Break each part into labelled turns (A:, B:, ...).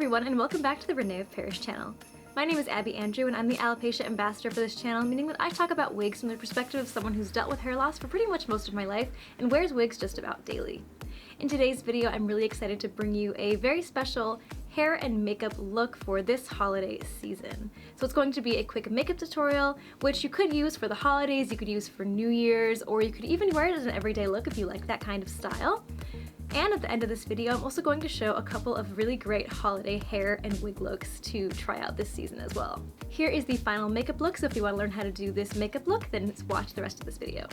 A: everyone, and welcome back to the René of Paris channel. My name is Abby Andrew, and I'm the alopecia ambassador for this channel, meaning that I talk about wigs from the perspective of someone who's dealt with hair loss for pretty much most of my life and wears wigs just about daily. In today's video, I'm really excited to bring you a very special hair and makeup look for this holiday season. So it's going to be a quick makeup tutorial, which you could use for the holidays, you could use for New Year's, or you could even wear it as an everyday look if you like that kind of style. And at the end of this video, I'm also going to show a couple of really great holiday hair and wig looks to try out this season as well. Here is the final makeup look, so if you want to learn how to do this makeup look, then watch the rest of this video.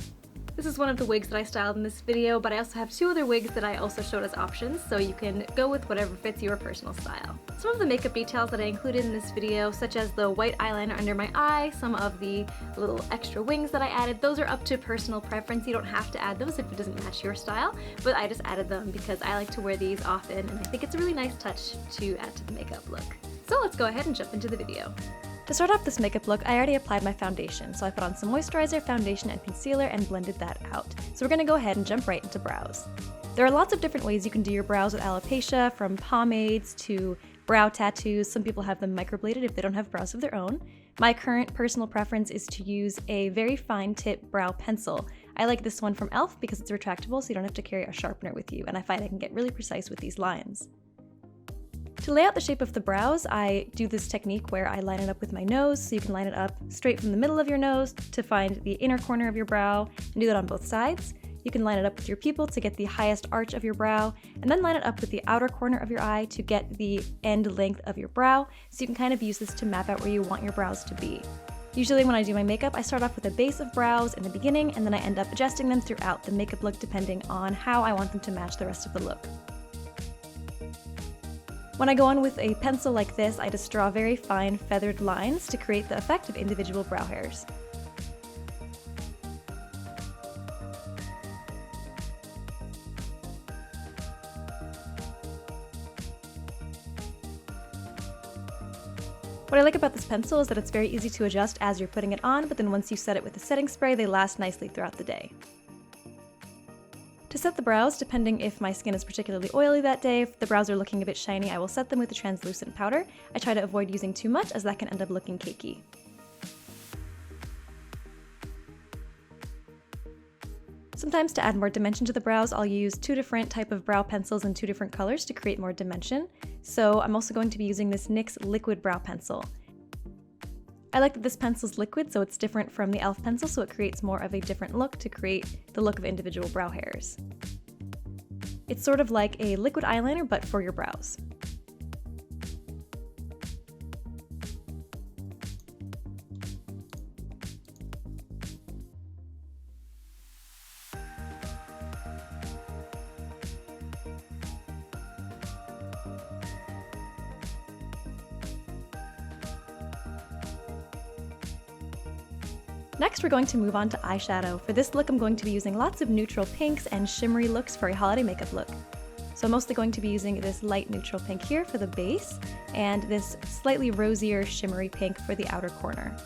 A: This is one of the wigs that I styled in this video, but I also have two other wigs that I also showed as options, so you can go with whatever fits your personal style. Some of the makeup details that I included in this video, such as the white eyeliner under my eye, some of the little extra wings that I added, those are up to personal preference. You don't have to add those if it doesn't match your style, but I just added them because I like to wear these often, and I think it's a really nice touch to add to the makeup look. So let's go ahead and jump into the video. To start off this makeup look, I already applied my foundation, so I put on some moisturizer, foundation, and concealer and blended that out. So we're going to go ahead and jump right into brows. There are lots of different ways you can do your brows with alopecia, from pomades to brow tattoos. Some people have them microbladed if they don't have brows of their own. My current personal preference is to use a very fine tip brow pencil. I like this one from e.l.f. because it's retractable, so you don't have to carry a sharpener with you, and I find I can get really precise with these lines. To lay out the shape of the brows, I do this technique where I line it up with my nose, so you can line it up straight from the middle of your nose to find the inner corner of your brow, and do that on both sides. You can line it up with your pupil to get the highest arch of your brow, and then line it up with the outer corner of your eye to get the end length of your brow, so you can kind of use this to map out where you want your brows to be. Usually when I do my makeup, I start off with a base of brows in the beginning, and then I end up adjusting them throughout the makeup look depending on how I want them to match the rest of the look. When I go on with a pencil like this, I just draw very fine feathered lines to create the effect of individual brow hairs. What I like about this pencil is that it's very easy to adjust as you're putting it on, but then once you set it with the setting spray, they last nicely throughout the day. To set the brows, depending if my skin is particularly oily that day, if the brows are looking a bit shiny, I will set them with a translucent powder. I try to avoid using too much as that can end up looking cakey. Sometimes to add more dimension to the brows, I'll use two different type of brow pencils in two different colors to create more dimension. So I'm also going to be using this NYX liquid brow pencil. I like that this pencil's liquid, so it's different from the e.l.f. pencil, so it creates more of a different look to create the look of individual brow hairs. It's sort of like a liquid eyeliner, but for your brows. Next, we're going to move on to eyeshadow. For this look, I'm going to be using lots of neutral pinks and shimmery looks for a holiday makeup look. So I'm mostly going to be using this light neutral pink here for the base, and this slightly rosier shimmery pink for the outer corner.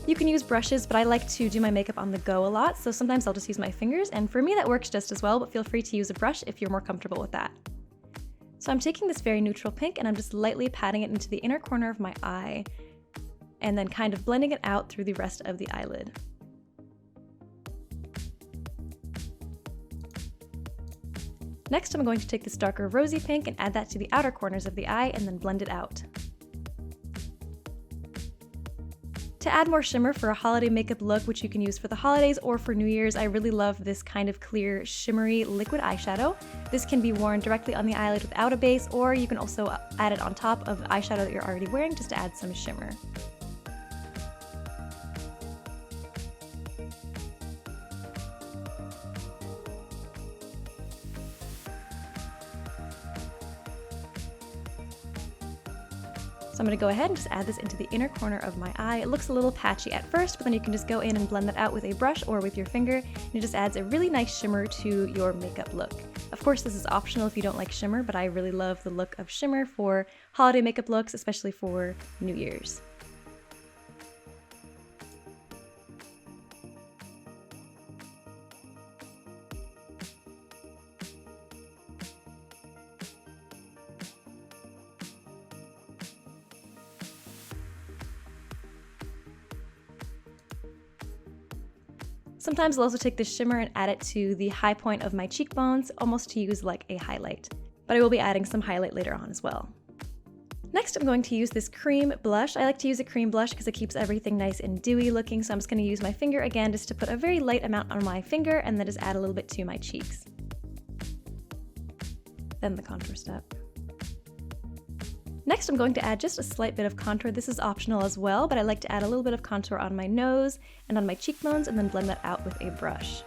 A: You can use brushes, but I like to do my makeup on the go a lot, so sometimes I'll just use my fingers, and for me that works just as well, but feel free to use a brush if you're more comfortable with that. So I'm taking this very neutral pink and I'm just lightly patting it into the inner corner of my eye and then kind of blending it out through the rest of the eyelid. Next, I'm going to take this darker rosy pink and add that to the outer corners of the eye and then blend it out. To add more shimmer for a holiday makeup look, which you can use for the holidays or for New Year's, I really love this kind of clear, shimmery liquid eyeshadow. This can be worn directly on the eyelid without a base, or you can also add it on top of eyeshadow that you're already wearing just to add some shimmer. So I'm going to go ahead and just add this into the inner corner of my eye. It looks a little patchy at first, but then you can just go in and blend that out with a brush or with your finger, and it just adds a really nice shimmer to your makeup look. Of course, this is optional if you don't like shimmer, but I really love the look of shimmer for holiday makeup looks, especially for New Year's. Sometimes I'll also take this shimmer and add it to the high point of my cheekbones, almost to use like a highlight. But I will be adding some highlight later on as well. Next, I'm going to use this cream blush. I like to use a cream blush because it keeps everything nice and dewy looking, so I'm just going to use my finger again just to put a very light amount on my finger and then just add a little bit to my cheeks. Then the contour step. Next, I'm going to add just a slight bit of contour. This is optional as well, but I like to add a little bit of contour on my nose and on my cheekbones and then blend that out with a brush.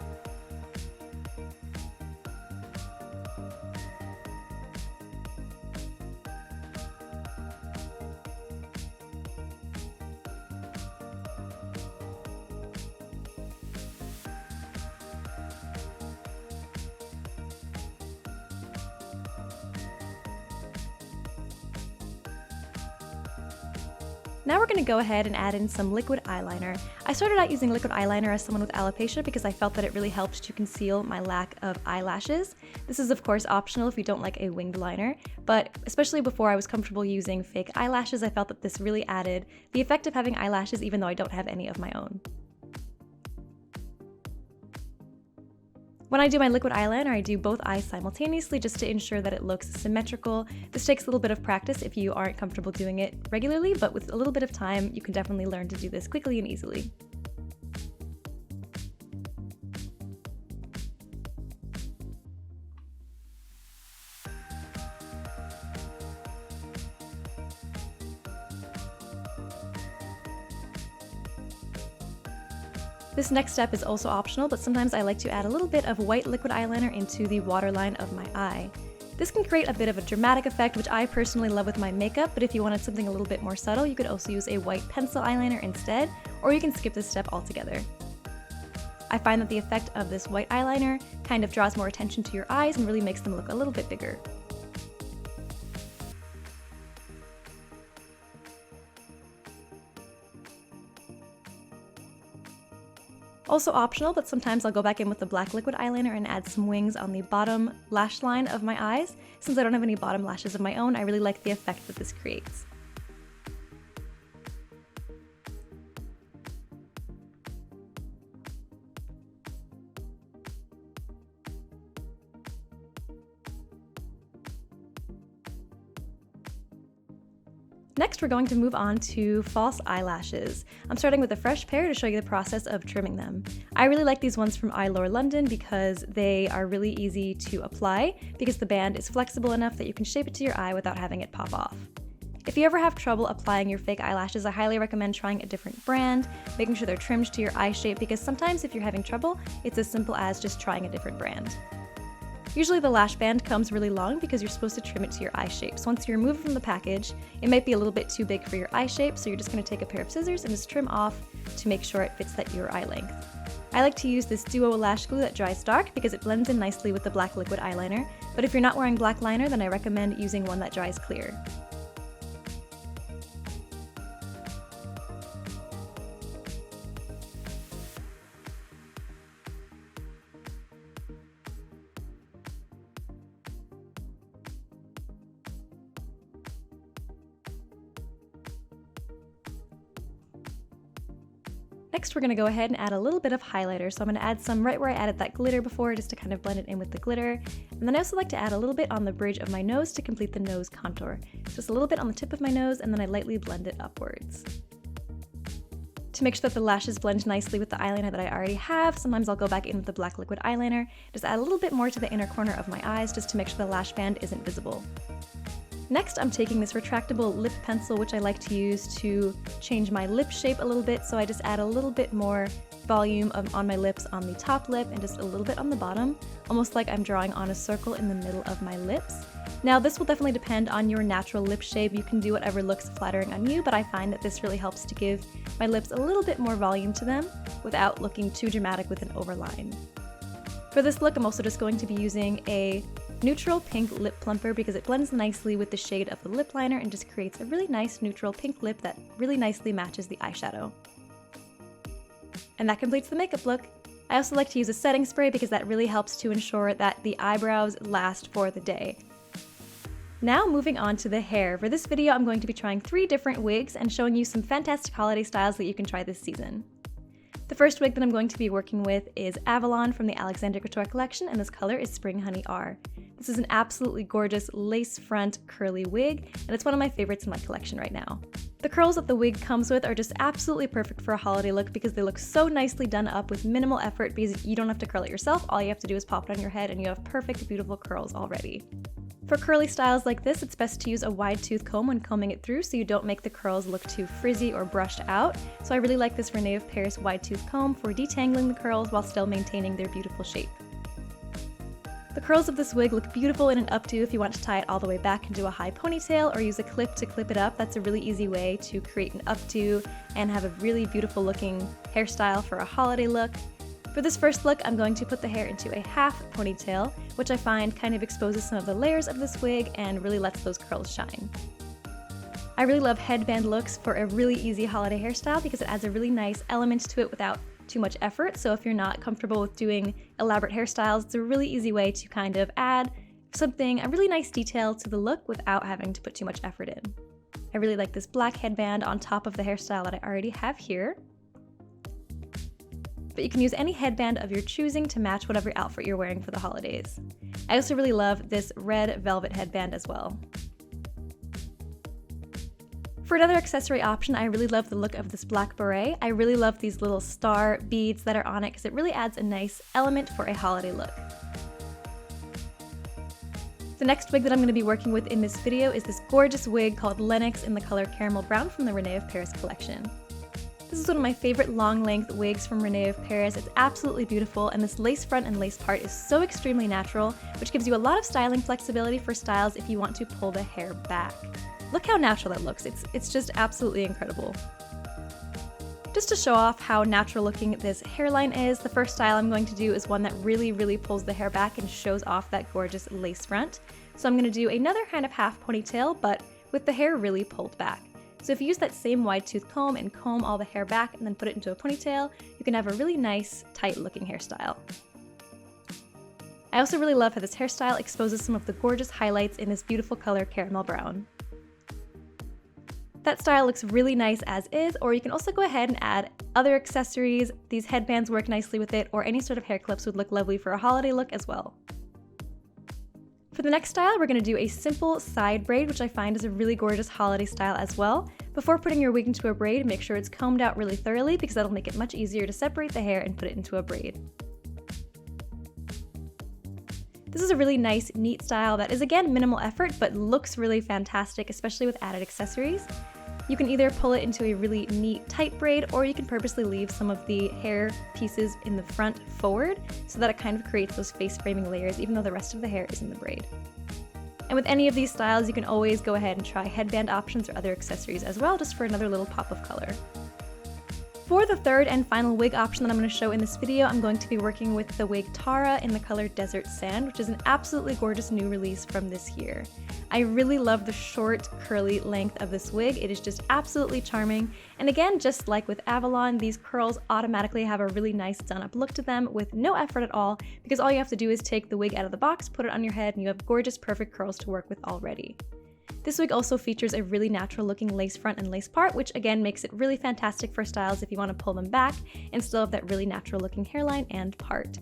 A: Now we're going to go ahead and add in some liquid eyeliner. I started out using liquid eyeliner as someone with alopecia because I felt that it really helped to conceal my lack of eyelashes. This is of course optional if you don't like a winged liner, but especially before I was comfortable using fake eyelashes, I felt that this really added the effect of having eyelashes even though I don't have any of my own. When I do my liquid eyeliner, I do both eyes simultaneously just to ensure that it looks symmetrical. This takes a little bit of practice if you aren't comfortable doing it regularly, but with a little bit of time, you can definitely learn to do this quickly and easily. This next step is also optional, but sometimes I like to add a little bit of white liquid eyeliner into the waterline of my eye. This can create a bit of a dramatic effect, which I personally love with my makeup, but if you wanted something a little bit more subtle, you could also use a white pencil eyeliner instead, or you can skip this step altogether. I find that the effect of this white eyeliner kind of draws more attention to your eyes and really makes them look a little bit bigger. Also optional, but sometimes I'll go back in with the black liquid eyeliner and add some wings on the bottom lash line of my eyes. Since I don't have any bottom lashes of my own, I really like the effect that this creates. Next, we're going to move on to false eyelashes. I'm starting with a fresh pair to show you the process of trimming them. I really like these ones from Eyelure London because they are really easy to apply because the band is flexible enough that you can shape it to your eye without having it pop off. If you ever have trouble applying your fake eyelashes, I highly recommend trying a different brand, making sure they're trimmed to your eye shape because sometimes if you're having trouble, it's as simple as just trying a different brand. Usually the lash band comes really long because you're supposed to trim it to your eye shape. So once you remove it from the package, it might be a little bit too big for your eye shape, so you're just going to take a pair of scissors and just trim off to make sure it fits your eye length. I like to use this Duo lash glue that dries dark because it blends in nicely with the black liquid eyeliner, but if you're not wearing black liner, then I recommend using one that dries clear. Next, we're going to go ahead and add a little bit of highlighter. So I'm going to add some right where I added that glitter before just to kind of blend it in with the glitter. And then I also like to add a little bit on the bridge of my nose to complete the nose contour. Just a little bit on the tip of my nose and then I lightly blend it upwards. To make sure that the lashes blend nicely with the eyeliner that I already have, sometimes I'll go back in with the black liquid eyeliner, just add a little bit more to the inner corner of my eyes just to make sure the lash band isn't visible. Next, I'm taking this retractable lip pencil, which I like to use to change my lip shape a little bit, so I just add a little bit more volume on my lips on the top lip and just a little bit on the bottom, almost like I'm drawing on a circle in the middle of my lips. Now, this will definitely depend on your natural lip shape. You can do whatever looks flattering on you, but I find that this really helps to give my lips a little bit more volume to them without looking too dramatic with an overline. For this look, I'm also just going to be using a neutral pink lip plumper because it blends nicely with the shade of the lip liner and just creates a really nice neutral pink lip that really nicely matches the eyeshadow. And that completes the makeup look. I also like to use a setting spray because that really helps to ensure that the eyebrows last for the day. Now moving on to the hair. For this video, I'm going to be trying 3 different wigs and showing you some fantastic holiday styles that you can try this season. The first wig that I'm going to be working with is Avalon from the Alexander Couture Collection, and this color is Spring Honey R. This is an absolutely gorgeous lace front curly wig, and it's one of my favorites in my collection right now. The curls that the wig comes with are just absolutely perfect for a holiday look because they look so nicely done up with minimal effort because you don't have to curl it yourself. All you have to do is pop it on your head and you have perfect, beautiful curls already. For curly styles like this, it's best to use a wide tooth comb when combing it through so you don't make the curls look too frizzy or brushed out. So I really like this René of Paris wide tooth comb for detangling the curls while still maintaining their beautiful shape. The curls of this wig look beautiful in an updo if you want to tie it all the way back into a high ponytail or use a clip to clip it up. That's a really easy way to create an updo and have a really beautiful looking hairstyle for a holiday look. For this first look, I'm going to put the hair into a half ponytail, which I find kind of exposes some of the layers of this wig and really lets those curls shine. I really love headband looks for a really easy holiday hairstyle because it adds a really nice element to it without too much effort. So if you're not comfortable with doing elaborate hairstyles, it's a really easy way to kind of add a really nice detail to the look without having to put too much effort in. I really like this black headband on top of the hairstyle that I already have here. But you can use any headband of your choosing to match whatever outfit you're wearing for the holidays. I also really love this red velvet headband as well. For another accessory option, I really love the look of this black beret. I really love these little star beads that are on it because it really adds a nice element for a holiday look. The next wig that I'm going to be working with in this video is this gorgeous wig called Lennox in the color Caramel Brown from the René of Paris collection. This is one of my favorite long length wigs from René of Paris. It's absolutely beautiful and this lace front and lace part is so extremely natural, which gives you a lot of styling flexibility for styles if you want to pull the hair back. Look how natural that looks. It's just absolutely incredible. Just to show off how natural looking this hairline is, the first style I'm going to do is one that really pulls the hair back and shows off that gorgeous lace front. So I'm going to do another kind of half ponytail, but with the hair really pulled back. So if you use that same wide tooth comb and comb all the hair back and then put it into a ponytail, you can have a really nice, tight looking hairstyle. I also really love how this hairstyle exposes some of the gorgeous highlights in this beautiful color Caramel Brown. That style looks really nice as is, or you can also go ahead and add other accessories. These headbands work nicely with it, or any sort of hair clips would look lovely for a holiday look as well. For the next style, we're going to do a simple side braid, which I find is a really gorgeous holiday style as well. Before putting your wig into a braid, make sure it's combed out really thoroughly because that'll make it much easier to separate the hair and put it into a braid. This is a really nice, neat style that is again minimal effort but looks really fantastic, especially with added accessories. You can either pull it into a really neat tight braid or you can purposely leave some of the hair pieces in the front forward so that it kind of creates those face framing layers even though the rest of the hair is in the braid. And with any of these styles, you can always go ahead and try headband options or other accessories as well, just for another little pop of color. For the third and final wig option that I'm going to show in this video, I'm going to be working with the wig Tara in the color Desert Sand, which is an absolutely gorgeous new release from this year. I really love the short, curly length of this wig. It is just absolutely charming. And again, just like with Avalon, these curls automatically have a really nice done-up look to them with no effort at all, because all you have to do is take the wig out of the box, put it on your head, and you have gorgeous, perfect curls to work with already. This wig also features a really natural looking lace front and lace part, which again makes it really fantastic for styles if you want to pull them back and still have that really natural looking hairline and part.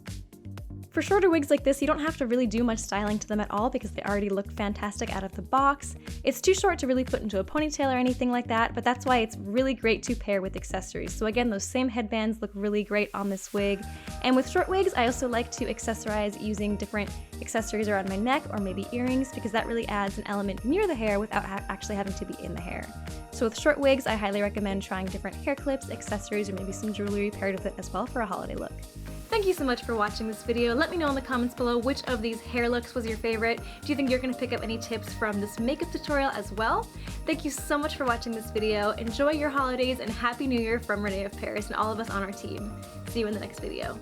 A: For shorter wigs like this, you don't have to really do much styling to them at all because they already look fantastic out of the box. It's too short to really put into a ponytail or anything like that, but that's why it's really great to pair with accessories. So again, those same headbands look really great on this wig. And with short wigs, I also like to accessorize using different accessories around my neck or maybe earrings because that really adds an element near the hair without actually having to be in the hair. So with short wigs, I highly recommend trying different hair clips, accessories, or maybe some jewelry paired with it as well for a holiday look. Thank you so much for watching this video. Let me know in the comments below which of these hair looks was your favorite. Do you think you're going to pick up any tips from this makeup tutorial as well? Thank you so much for watching this video. Enjoy your holidays and Happy New Year from René of Paris and all of us on our team. See you in the next video.